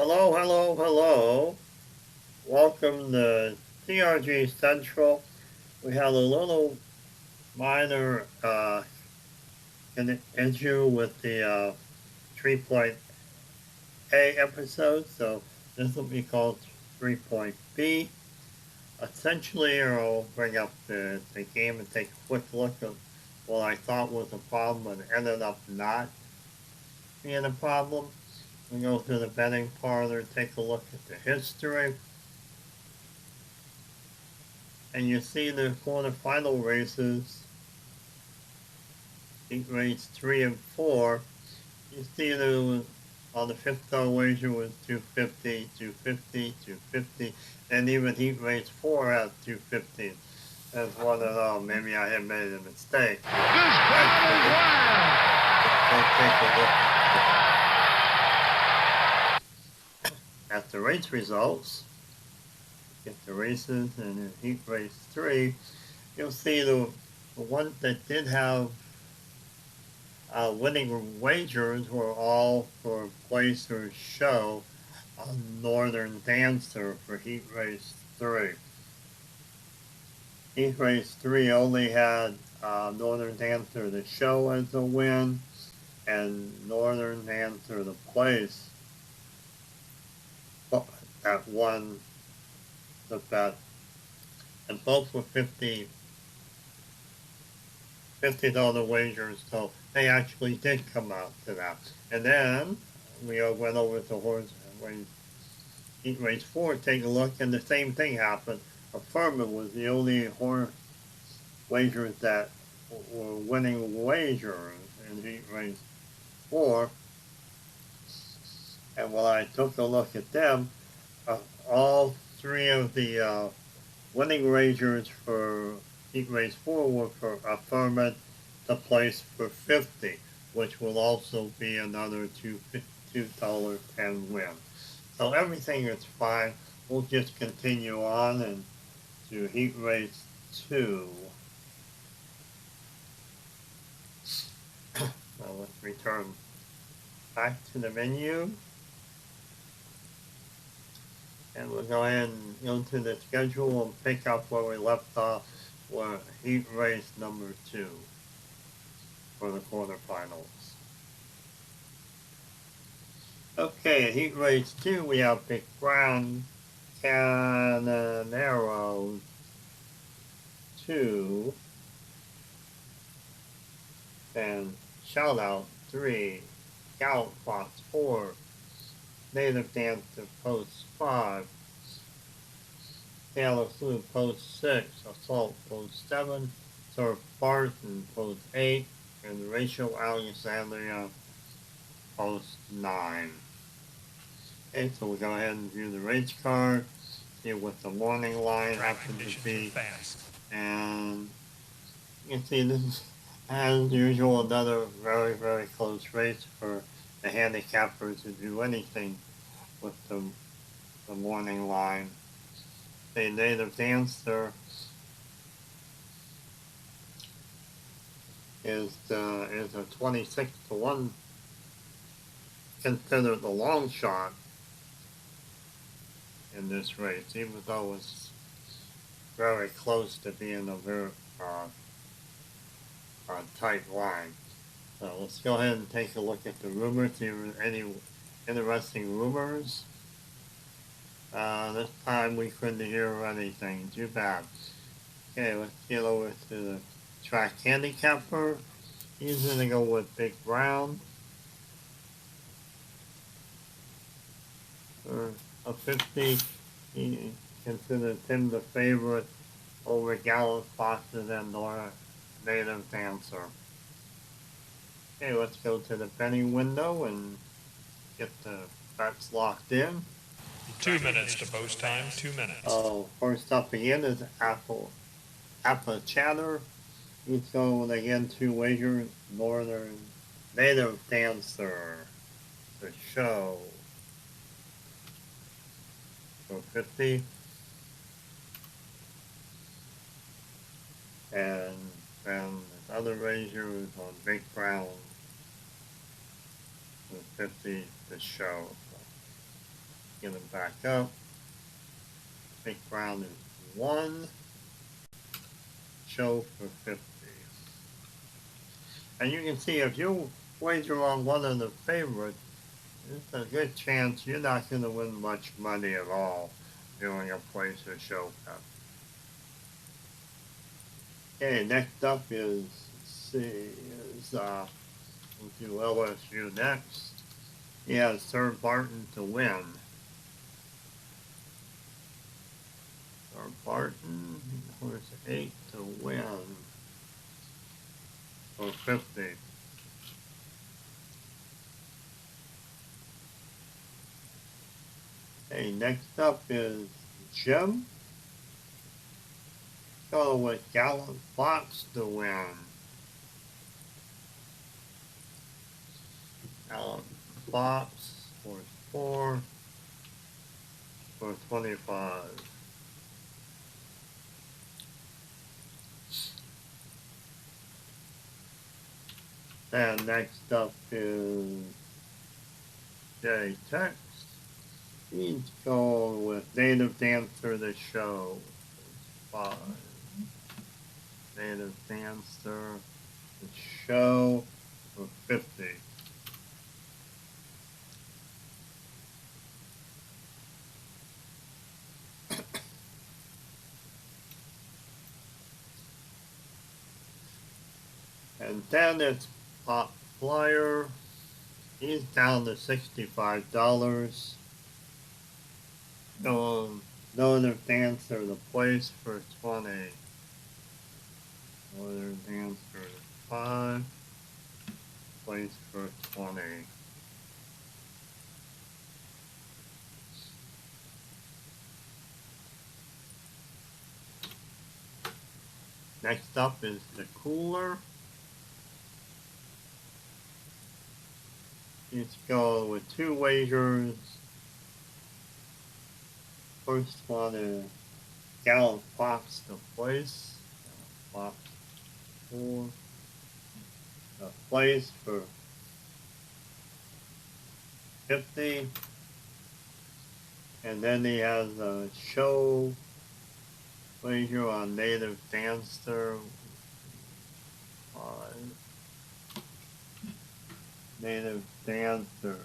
Hello, hello, hello. Welcome to TRG Central. We had a little minor issue with the 3.A episode, so this will be called 3.B. Essentially, I'll bring up the game and take a quick look at what I thought was a problem, but ended up not being a problem. We go to the betting parlor, take a look at the history. And you see the quarterfinal races, heat race 3 and 4. You see on the $5 wager was 250, 250, 250, and even heat race 4 at 250. As one of them, maybe I had made a mistake. Let's take a look at the race results. Get the races, and in heat race 3, you'll see the ones that did have winning wagers were all for place or show on Northern Dancer for heat race 3. Heat race 3 only had Northern Dancer the show as a win and Northern Dancer the place that won the bet, and both were $50 wagers, so they actually did come out to that. And then we went over to heat race 4, take a look, and the same thing happened. Affirmative was the only horse wagers that were winning wagers in heat race 4. And when I took a look at them, all three of the winning wagers for heat race 4 were for affirmative to place for 50, which will also be another $2.10 win. So everything is fine. We'll just continue on and to heat race 2. Now let's return back to the menu. And we'll go ahead and go to the schedule and pick up where we left off with heat race number 2 for the quarterfinals. Okay, heat race 2, we have Big Brown Cananero 2 and Shout Out 3, Scout Fox 4, Native Dancer Post 5, Taylor Flu Post 6, Assault Post 7, Surf Barton Post 8, and Rachel Alexandria Post 9. Okay, so we'll go ahead and view the race card, see what the morning line happens to be, and you can see this is, as usual, another very, very close race for the handicappers to do anything with the morning line. The Native Dancer is a 26-1, considered the long shot in this race, even though it's very close to being a very tight line. So let's go ahead and take a look at the rumors. See if there are any interesting rumors. This time we couldn't hear anything. Too bad. Okay, let's get over to the track handicapper. He's going to go with Big Brown for a 50. He considers him the favorite over Gallows Foxes and Native Dancer. Okay, let's go to the betting window and get the bets locked in. 2 minutes to post time, 2 minutes. Oh, first up again is Apple Chatter. He's going again to wager Northern Native Dancer, the show. So 50. And then this other wager is on Big Brown with 50 to show. get him back up. Big Brown is 1. Show for 50. And you can see if you wager on one of the favorites, there's a good chance you're not going to win much money at all doing a place or show cup. Okay, next up is, let's see, we'll do LSU next. He has Sir Barton to win. Sir Barton, horse 8 to win for 50. Okay, next up is Jim. Go with Gallant Fox to win. Gallant Fox for 4 for 25. And next up is Jay Tex. He's going with Native Dancer the Show. 5. Native Dancer the Show for 50. And then it's Pop Flyer. He's down to $65. Northern Dancer the place for 20. Northern Dancer 5. Place for 20. Next up is the Cooler. Let's go with 2 wagers. First one is Gallant Fox to place. Fox 4. The place for 50. And then he has a show wager on Native Dancer. 5. Native Dancer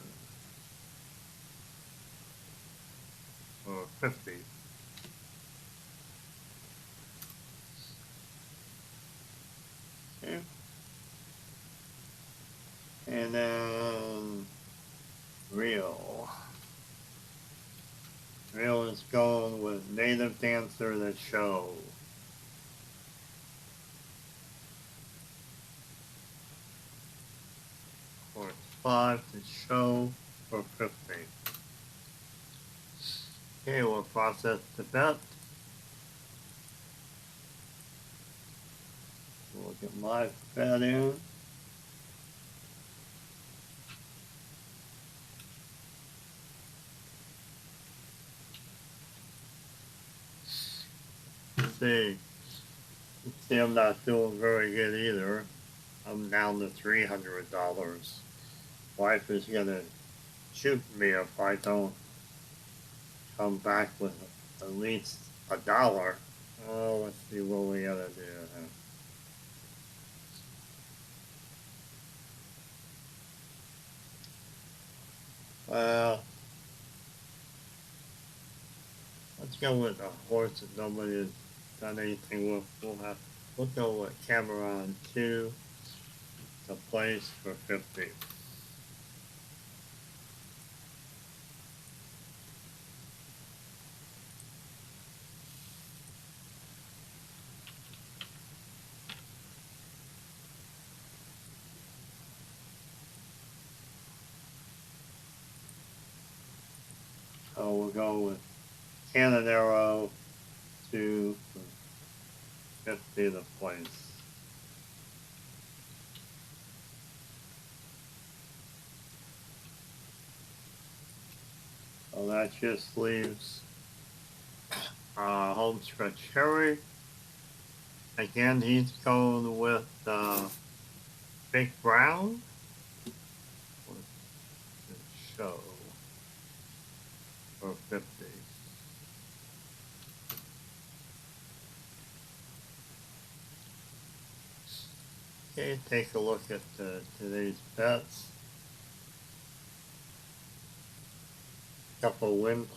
for 50. Okay. And then Real. Real is going with Native Dancer the Show. For 5 to show for 50. Okay, we'll process the bet. We'll get my bet in. See, I'm not doing very good either. I'm down to $300. Wife is gonna shoot me if I don't come back with at least $1. Oh, let's see what we gotta do. Well, let's go with a horse that nobody has done anything with. We'll go with Cameron 2 to place for 50. So we'll go with Canadero 2 for 50 to place. So that just leaves home stretch Harry. Again, he's going with Big Brown. Show for 50. Okay, take a look at today's bets. Couple win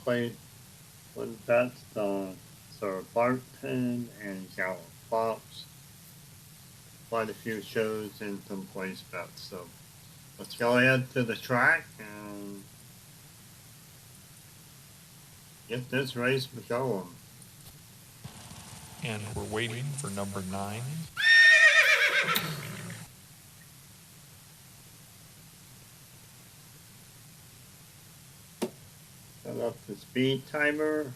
bets on Sir Barton and Gallup Fox. Quite a few shows and some place bets. So let's go ahead to the track and get this race going. And we're waiting for number 9. Set up the speed timer.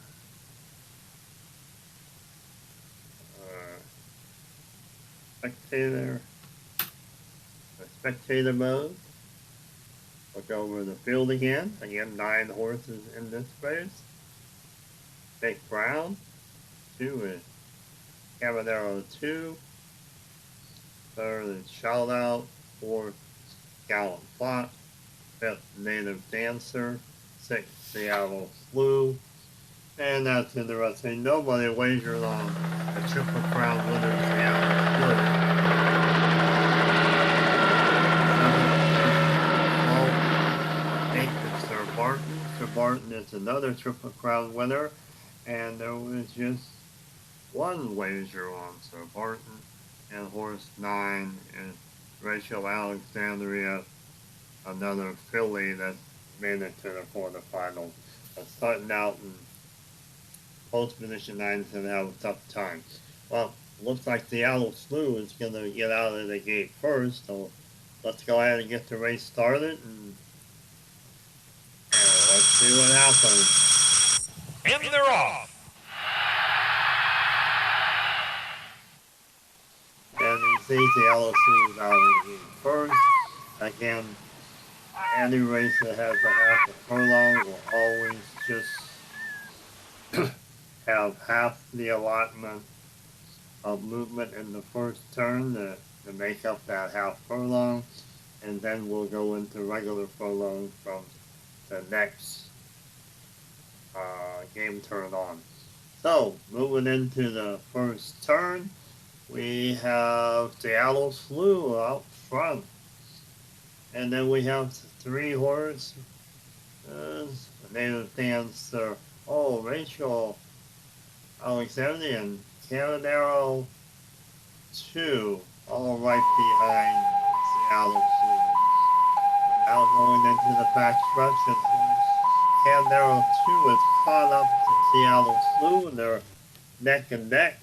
Spectator mode. Look over the field again. Again, 9 horses in this race. Big Brown. 2 is Cabanero 2. 3rd is Shout Out. 4th, Gallant Fox. 5th, Native Dancer. 6th, Seattle Slew. And that's interesting. Nobody wagered on the Triple Crown winner, Seattle Slew. 8th is Sir Barton. Sir Barton is another Triple Crown winner. And there was just one wager on Sir Barton. And horse 9 is Rachel Alexandria, another filly that made it to the quarterfinals. Starting out in post position 9 is going to have a tough time. Well, looks like the Seattle Slew is going to get out of the gate first, so let's go ahead and get the race started and let's see what happens. And they're off. And you see the Seattle Slew is out of the gate first. Again, any race that has a half a furlong will always just have half the allotment of movement in the first turn to make up that half furlong, and then we'll go into regular furlong from the next game turn on. So, moving into the first turn, we have Seattle Slew out front. And then we have 3 horses. Native Dancer. Rachel Alexander and Cabanero 2. All right behind Seattle Slew. Now going into the back stretch, and Cabanero 2 is caught up to Seattle Slew, and they're neck and neck.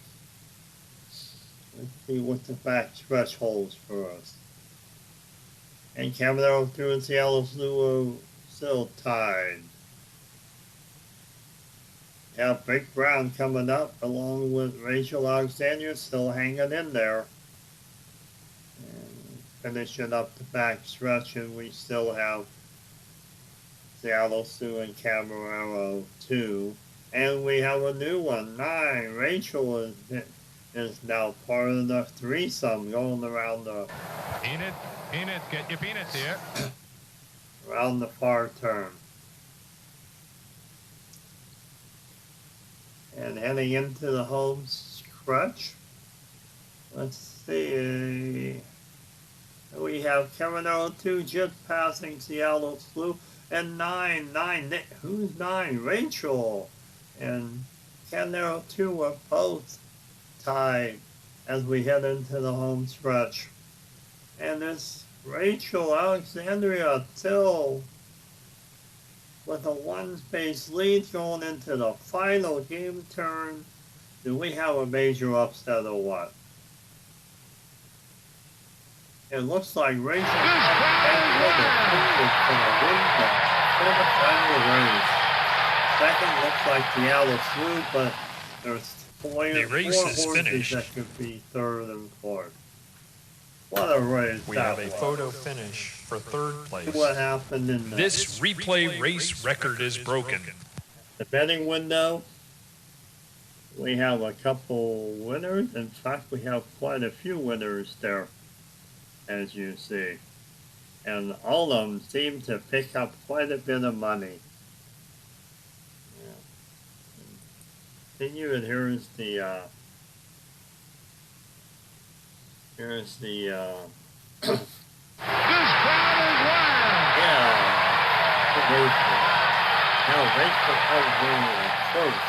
Let's see what the back stretch holds for us. And Cabanero 2 and Seattle Slew are still tied. We have Big Brown coming up along with Rachel Alexander still hanging in there. And finishing up the back stretch, and we still have Seattle Slew and Cabanero 2. And we have a new one, 9. Rachel is now part of the threesome going around the... Peanuts, get your peanuts here. around the far turn. And heading into the home stretch. Let's see. We have Cabanero 2 just passing Seattle Slew. And 9. Who's 9? Rachel. And Cabanero 2 are both tied as we head into the home stretch. And this Rachel Alexandria still with a 1-space lead going into the final game turn. Do we have a major upset or what? It looks like Rachel for the final race. Second looks like Seattle Slew, but there's four horses finished. that could be third and fourth. What a race. We have a photo finish for 3rd place. What happened in This replay race record is broken. The betting window? We have a couple winners. In fact, we have quite a few winners there, as you see. And all of them seem to pick up quite a bit of money. continue, and here's the This crowd is wild. yeah, racing. Now race for California first.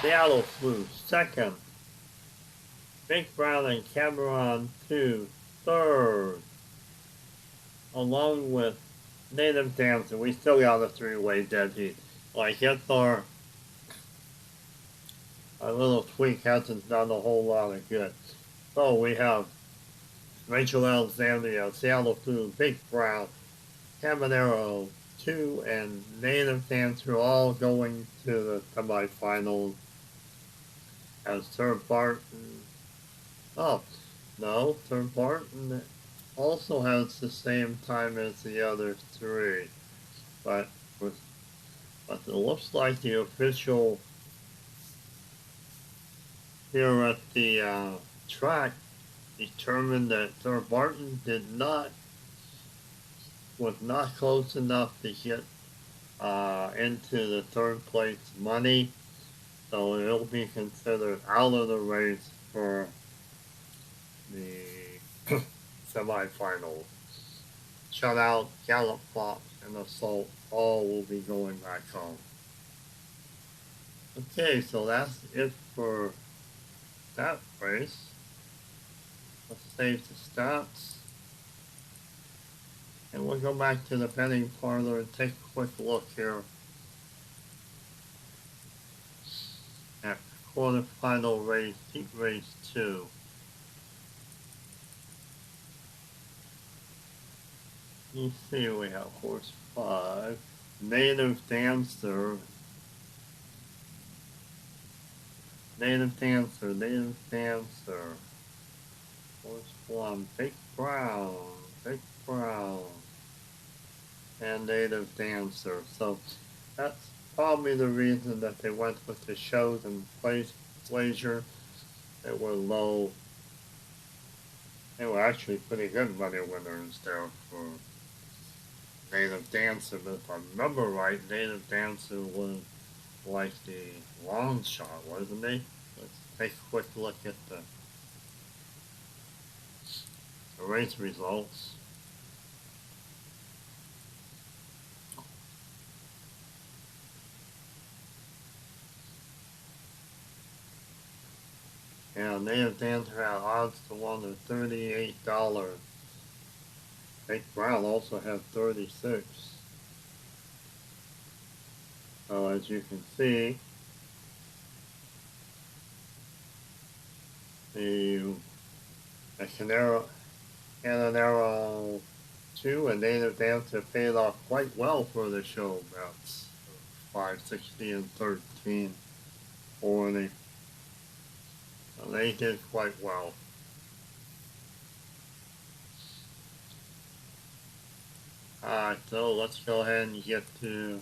Seattle flew second. Big Brown and Cameron 2 third. Along with Native Dancer, we still got a three-way dead heat. Like it's our little tweak hasn't done a whole lot of good. So we have Rachel Alexandria, Seattle 2, Big Brown, Caminero 2, and Native Dancer all going to the semifinals. As Sir Barton. Oh, no, Sir Barton also has the same time as the other three. But it looks like the official here at the track determined that Sir Barton was not close enough to get into the third place money, so it'll be considered out of the race for the semifinals. Shutout, Gallop Fox, and Assault all will be going back home. Okay, so that's it for that race. Let's save the stats. And we'll go back to the betting parlor and take a quick look here at quarterfinal race, heat race 2. You see we have horse 5, Native Dancer, horse 1, Big Brown, and Native Dancer. So that's probably the reason that they went with the shows and Glacier. They were low. They were actually pretty good money winners there for Native Dancer, but if I remember right, Native Dancer was like the long shot, wasn't he? Let's take a quick look at the race results. Yeah, Native Dancer had odds to win of $38. Big Brown also had 36. So as you can see, the Canaro 2 and Native Dancer paid off quite well for the show, about 560 and 1340. So they did quite well. Alright, so let's go ahead and get to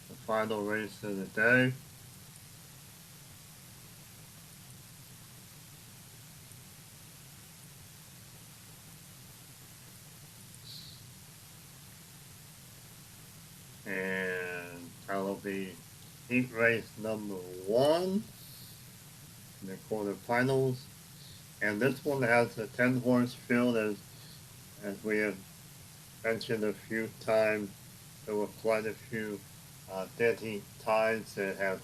the final race of the day. And that'll be heat race number 1 in the quarterfinals. And this one has a 10-horse field, as we have mentioned a few times. There were quite a few dead heat ties that had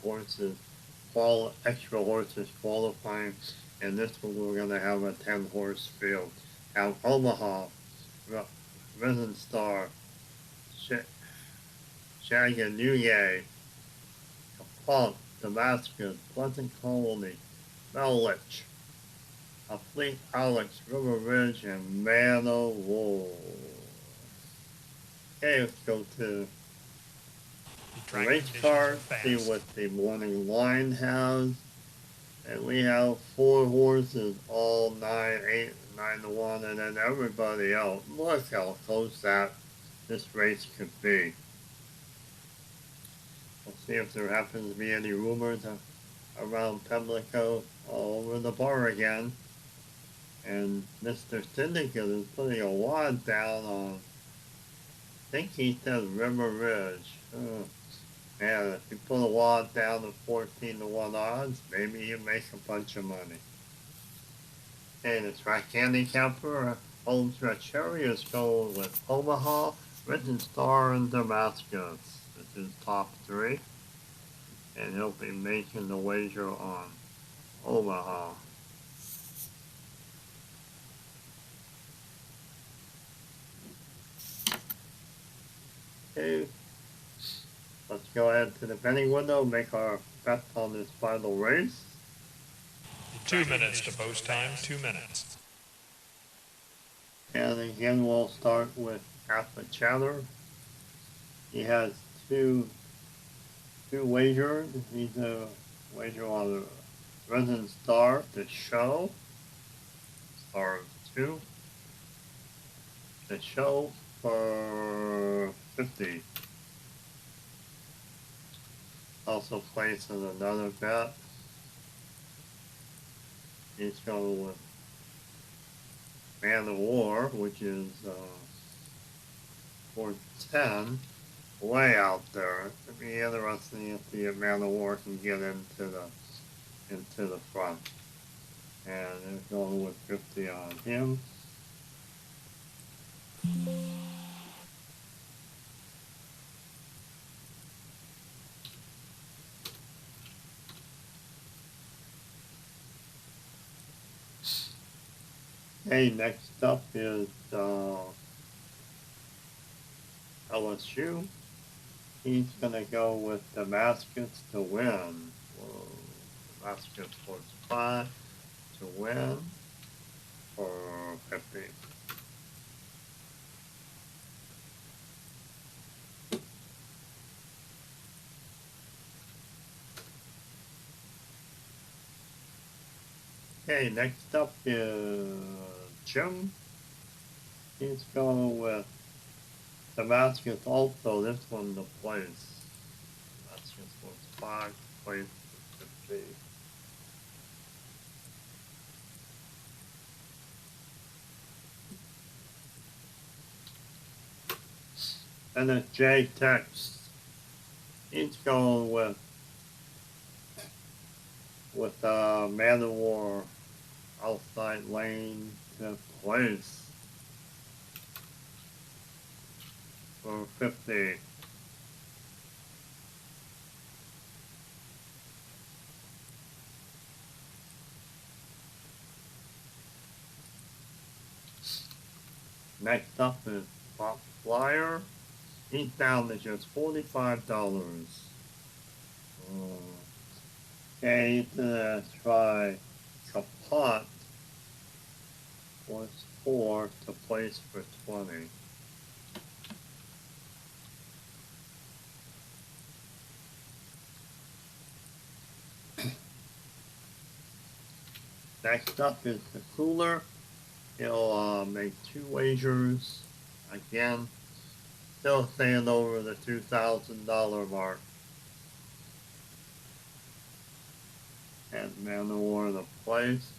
extra horses qualifying, and this one we're going to have a 10-horse field. Now Omaha, Risen Star, Chattanooga, Punk, Damascus, Pleasant Colony, Mellich, Fleet Alex, River Ridge, and Man o' War. Okay, let's go to the race card, see what the morning line has. And we have 4 horses, all 9, 8, 9 to 1, and then everybody else. Look how close this race could be. Let's see if there happens to be any rumors around Pimlico all over the bar again. And Mr. Syndicate is putting a wad down on, I think he says River Ridge. And if you put a wad down to 14 to 1 odds, maybe you make a bunch of money. And the track handicapper, home stretch area is going with Omaha, Written Star, and Damascus. This is top 3. And he'll be making the wager on Omaha. Okay, let's go ahead to the betting window, make our bet on this final race. 2 minutes to post time, 2 minutes. And again, we'll start with Alpha Chatter. He has two wagers. He's a wager on the Resident Star, the show. Star 2. The show for 50. Also placing another bet. He's going with Man of War, which is for 10, way out there. It'd be interesting if the Man of War can get into the front. And they're going with 50 on him. Okay, next up is LSU. He's going to go with Damascus to win. Whoa. Damascus for 5 to win for 50. Okay, next up is Jim. He's going with Damascus also, this one the place. Damascus was 5, place 50. And then Jay Tex. He's going with Man of War outside lane to place for 50. Next up is Pop Flyer. He's down to just $45. Okay, let's try Kapot was 4 to place for 20. Next up is the Cooler. He'll make 2 wagers. Again, still staying over the $2,000 mark. And Man of War in the place.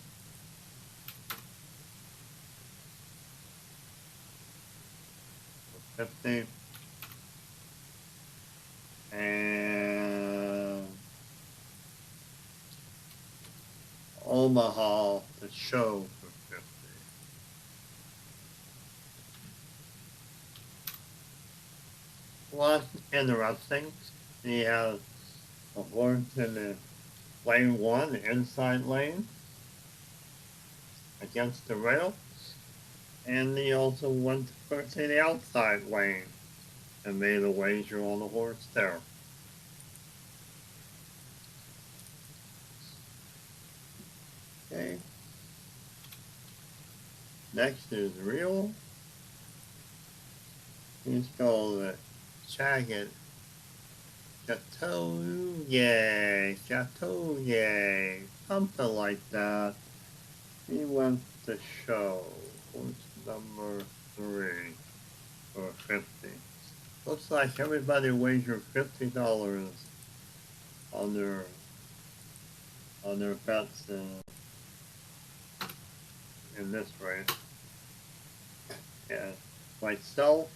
For 50. And Omaha to show for 50. What's interesting, he has a horse in the lane 1, inside lane, against the rail, and he also went first in the outside lane and made a wager on the horse there. Okay. Next is Real. He's called Chagat. Chateau, something like that. He went to show. What's number 3 for 50? Looks like everybody wagered $50 on their bets in this race. And myself,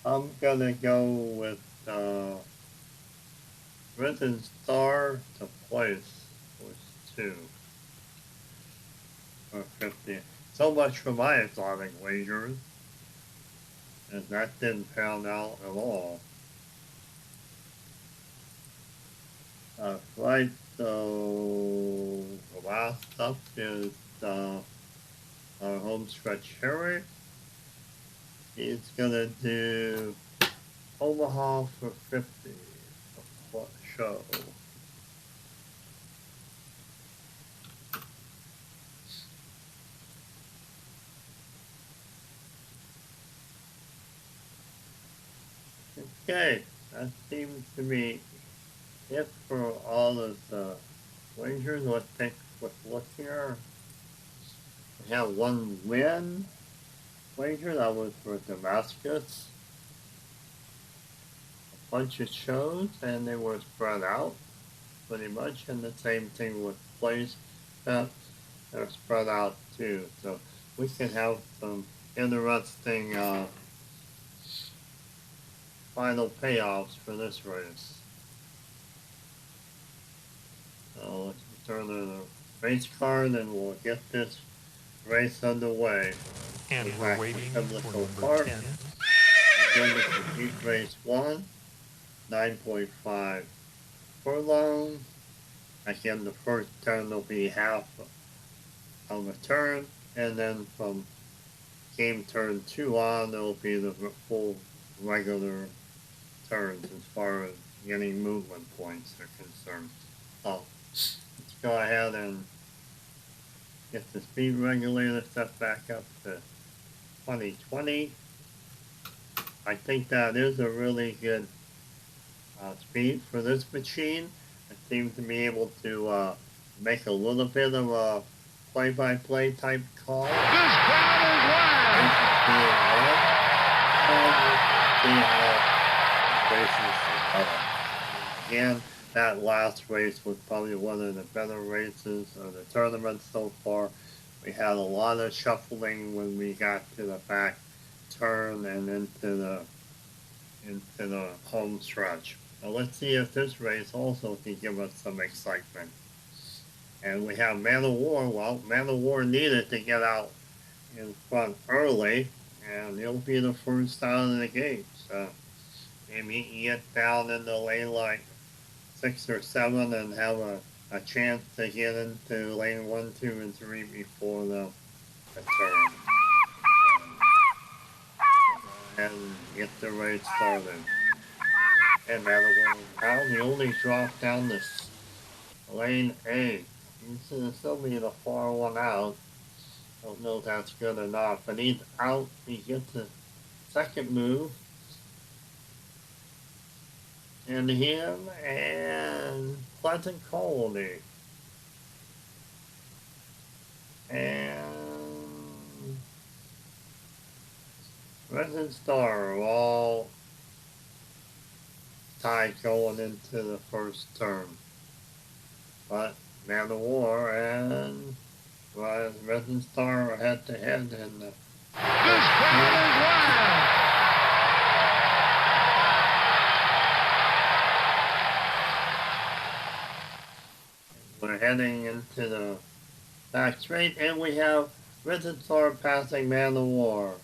I'm gonna go with Risen Star to place was 2 for 50. So much for my exotic wagers, and that didn't pan out at all. Right, so the last up is our home stretch Harry. He's gonna do Omaha for 50 a show. Okay, that seems to be it for all of the wagers. Let's take a quick look here. We have one win wager, that was for Damascus. A bunch of shows, and they were spread out pretty much, and the same thing with place bets. They're spread out too, so we can have some interesting final payoffs for this race. So let's turn the race card and we'll get this race underway. And we're waiting for number Park. 10. Agenda complete race 1, 9.5 furlong. Again, the first turn will be half of a turn, and then from game turn 2 on, there will be the full regular turns as far as getting movement points are concerned. So let's go ahead and get the speed regulator set back up to 2020. I think that is a really good speed for this machine. It seems to be able to make a little bit of a play-by-play type call. This crowd is wild. Again, that last race was probably one of the better races of the tournament so far. We had a lot of shuffling when we got to the back turn and into the home stretch. Now let's see if this race also can give us some excitement. And we have Man of War. Well, Man of War needed to get out in front early, and he'll be the first out of the gate. So maybe he can get down in the lane like 6 or 7 and have a chance to get into lane 1, 2, and 3 before the turn. And get the race started. And Man of War now, he only dropped down this lane 8. He's going to still be the far one out. Don't know if that's good or not, but he's out. He gets the second move. And him and Pleasant Colony. And Resident Star are all tied going into the first turn. But Man of War and Resident Star are head to head in the This crowd is wild. we're heading into the back straight, and we have Resident Star passing Man of War.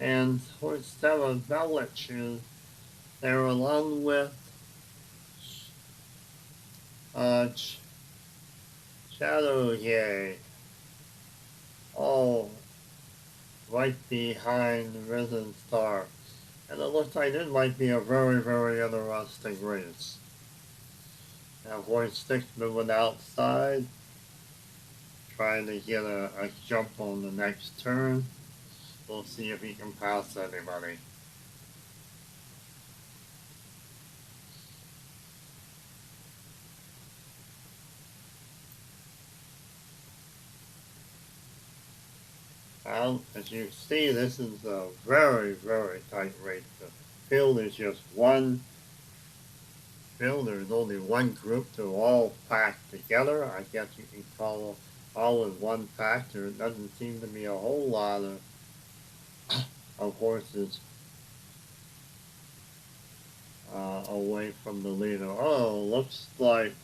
And horse 7 Belich is there along with Shadowjay. All right behind the Risen Star. And it looks like this might be a very, very interesting race. Now horse 6 moving outside, trying to get a jump on the next turn. We'll see if he can pass anybody. Well, as you see, this is a very, very tight race. The field is just one field. There's only one group. They're all packed together. I guess you can call them all in one pack. There doesn't seem to be a whole lot of horses away from the leader. Oh, looks like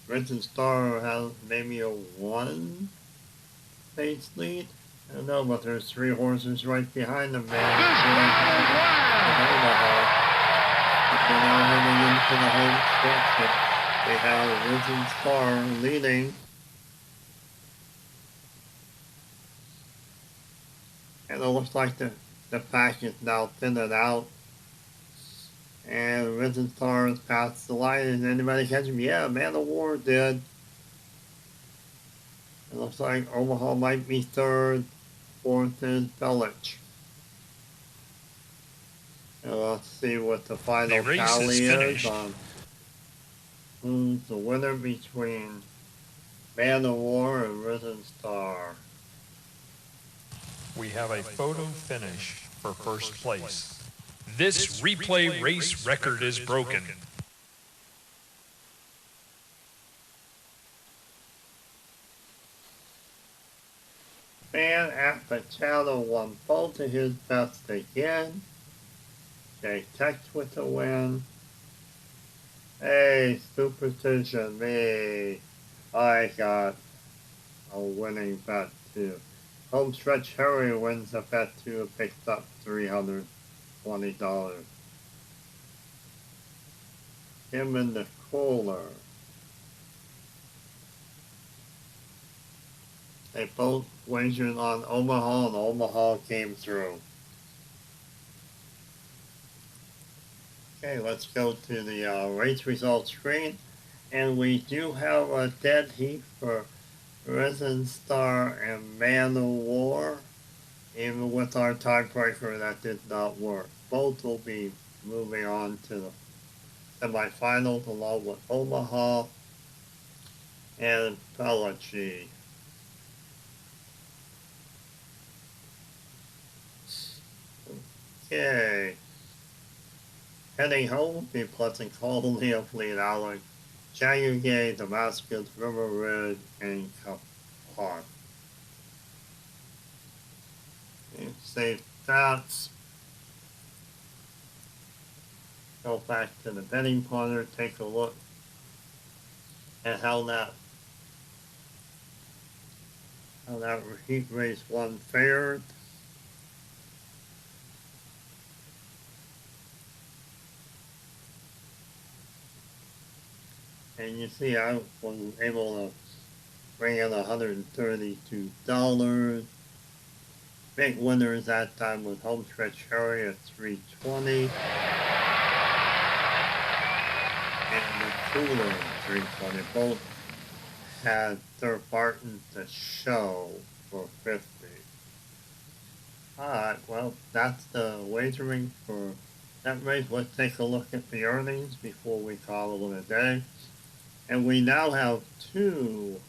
Risen Star has maybe a 1 pace lead. I don't know, but there's 3 horses right behind them, man. This crowd is wild. They're now heading into the home stretch. They have Risen Star leading. And it looks like the pack is now thinning out. And Risen Star has passed the line. Did anybody catch him? Yeah, Man of War did. It looks like Omaha might be third. Fourth is Belich. And let's see what the final tally is on who's the winner between Man of War and Risen Star. We have a photo finish for first place. This replay race record is broken. Man at the channel won both of his bets again. Jay Tex with the win. Hey, Superstition, me. I got a winning bet too. Homestretch Harry wins the bet too, picks up $320. Him and the Cooler. They both wagered on Omaha, and Omaha came through. Okay, let's go to the race results screen. And we do have a dead heat for Risen Star and Man of War. Even with our tiebreaker, that did not work. Both will be moving on to the semifinals along with Omaha and Belich. Okay. Heading home, be Pleasant Colony of Fleet Island, Chagagay, Damascus, River Ridge, and Cup Park. Okay, save stats. Go back to the betting pointer, take a look at how that heat race 1 fared. And you see I was able to bring in $132. Big winners that time was Homestretch Harry at $320. And the Cooler at $320. Both had Sir Barton to show for $50. Alright, well that's the wagering for that race. Let's take a look at the earnings before we call it a day. And we now have two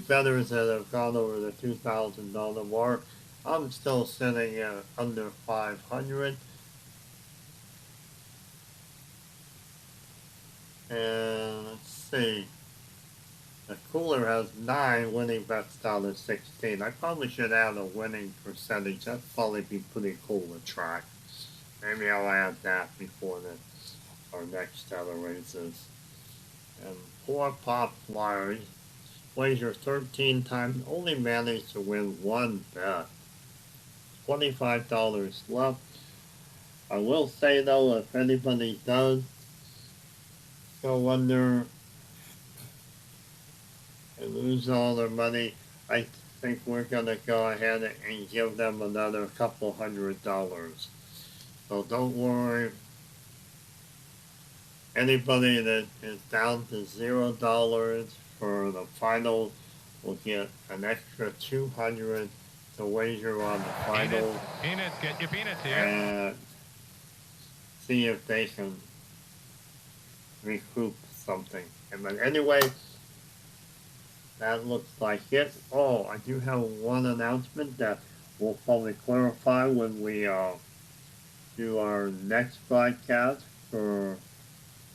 bettors that have gone over the $2,000 mark. I'm still sitting at under 500. And let's see. The Cooler has 9 winning bets out of 16. I probably should add a winning percentage. That'd probably be pretty cool to track. Maybe I'll add that before our next set of races. And poor Pop Flyer, wager 13 times, only managed to win 1 bet. $25 left. I will say though, if anybody does go under and lose all their money, I think we're going to go ahead and give them another couple $100. So don't worry. Anybody that is down to $0 for the final will get an extra $200 to wager on the final. Peanuts, get your peanuts here. And see if they can recoup something. But anyway, that looks like it. Oh, I do have one announcement that we'll probably clarify when we do our next broadcast for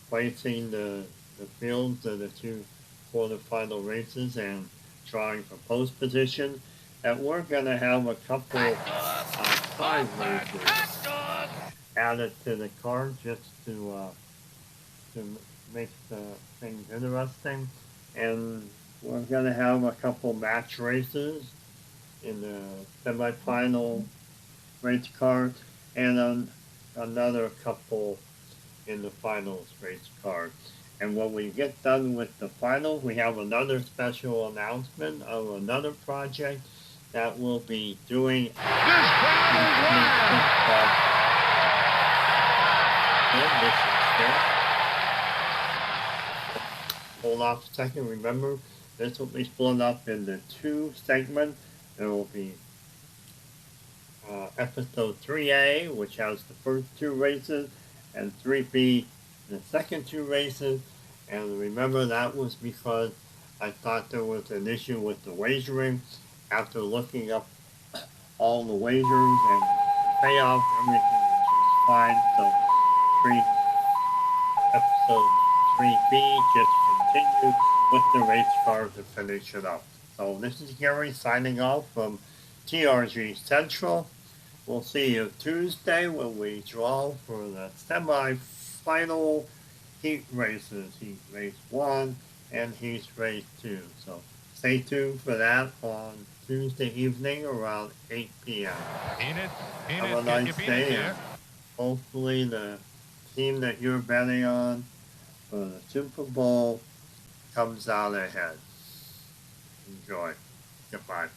placing the fields of the 2 quarterfinal races and trying for post position. That we're going to have a couple 5 races added to the card just to make the things interesting. And we're going to have a couple match races in the semifinal race card and another couple in the finals race card. And when we get done with the finals, we have another special announcement of another project that we'll be doing. This crowd is wild. Hold off a second. Remember, this will be split up into 2 segments. There will be episode 3A, which has the first 2 races, and 3B, the second 2 races. And remember, that was because I thought there was an issue with the wagering. After looking up all the wagers and payoff, everything was fine. So episode 3B just continue with the race card to finish it up. So this is Gary signing off from TRG Central. We'll see you Tuesday when we draw for the semi-final heat races, heat race 1 and heat race 2. So stay tuned for that on Tuesday evening around 8 p.m. Have a nice day, and hopefully the team that you're betting on for the Super Bowl comes out ahead. Enjoy. Goodbye.